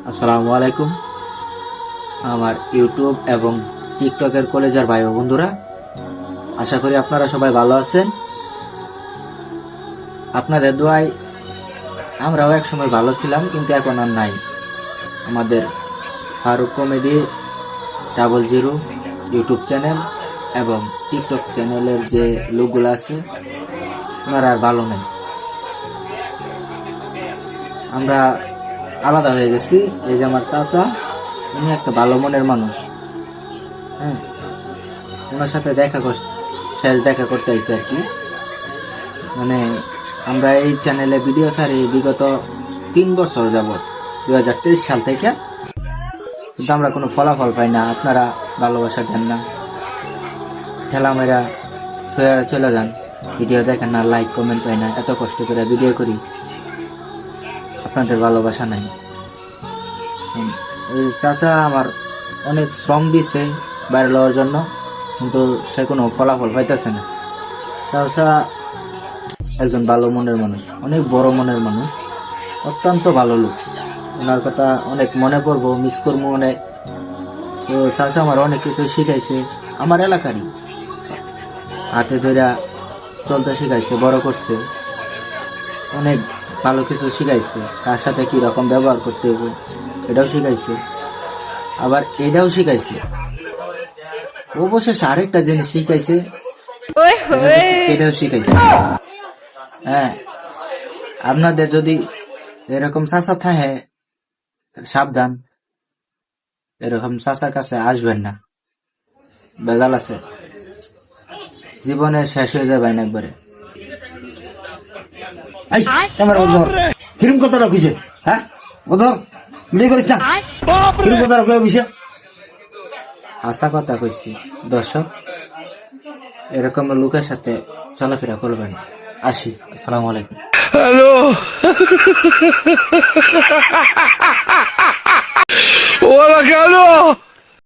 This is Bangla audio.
আসসালামু আলাইকুম আমার ইউটিউব এবং টিকটকের কলেজের ভাই ও বন্ধুরা, আশা করি আপনারা সবাই ভালো আছেন। আপনাদের দোয়ায় আমরাও এক সময় ভালো ছিলাম, কিন্তু এখন আর নাই। আমাদের ফারুক কমেডি 00 ইউটিউব চ্যানেল এবং টিকটক চ্যানেলের যে লোকগুলো আছে ওনারা আর ভালো নাই। আমরা আলাদা হয়ে গেছি। এই যে আমার চাচা, উনি একটা ভালো মনের মানুষ। হ্যাঁ, ওনার সাথে শেষ দেখা করতে আইছি আর কি। মানে আমরা এই চ্যানেলে ভিডিও ছাড়ি বিগত 3 বছর যাবত, 2023 সাল থেকে, কিন্তু আমরা কোনো ফলাফল পাই না। আপনারা ভালোবাসা দেন না, ঠেলা মেরা চলে যান, ভিডিও দেখেন না, লাইক কমেন্ট পাই না। এত কষ্ট করে ভিডিও করি, আপনাদের ভালোবাসা নাই। এই চাচা আমার অনেক শ্রম দিছে বাইরে লওয়ার জন্য, কিন্তু সে কোনো ফলাফল পাইতেছে না। চাচা একজন ভালো মনের মানুষ, অনেক বড় মনের মানুষ, অত্যন্ত ভালো লোক। ওনার কথা অনেক মনে পড়বো, মিস করবো অনেক। তো চাচা আমার অনেক কিছু শিখাইছে, আমার এলাকারই, হাতে ধরে চলতে শিখাইছে, বড় করছে, অনেক ভালো কিছু শিখাইছে। কার সাথে কি রকম ব্যবহার করতে হবে এটাও শিখাইছে, আবার এটাও শিখাইছে। অবশেষে আরেকটা জিনিস শিখাইছে, এটাও শিখাইছে। হ্যাঁ, আপনাদের যদি এরকম চাচা থাকে সাবধান, এরকম চাচার কাছে আসবেন না, বেজাল আছে, জীবনে শেষ হয়ে যাবে না একবারে। ফিল্ম কথা রাখিছে, হ্যাঁ বোধর বিয়ে করিস না, ফিল্ম কথা রাখে বিষয় আশা কথা কইছি। দর্শক, এরকম লোকের সাথে চলাফেরা করবেন। আসি, আসসালামু আলাইকুম। হ্যালো ওরা কেন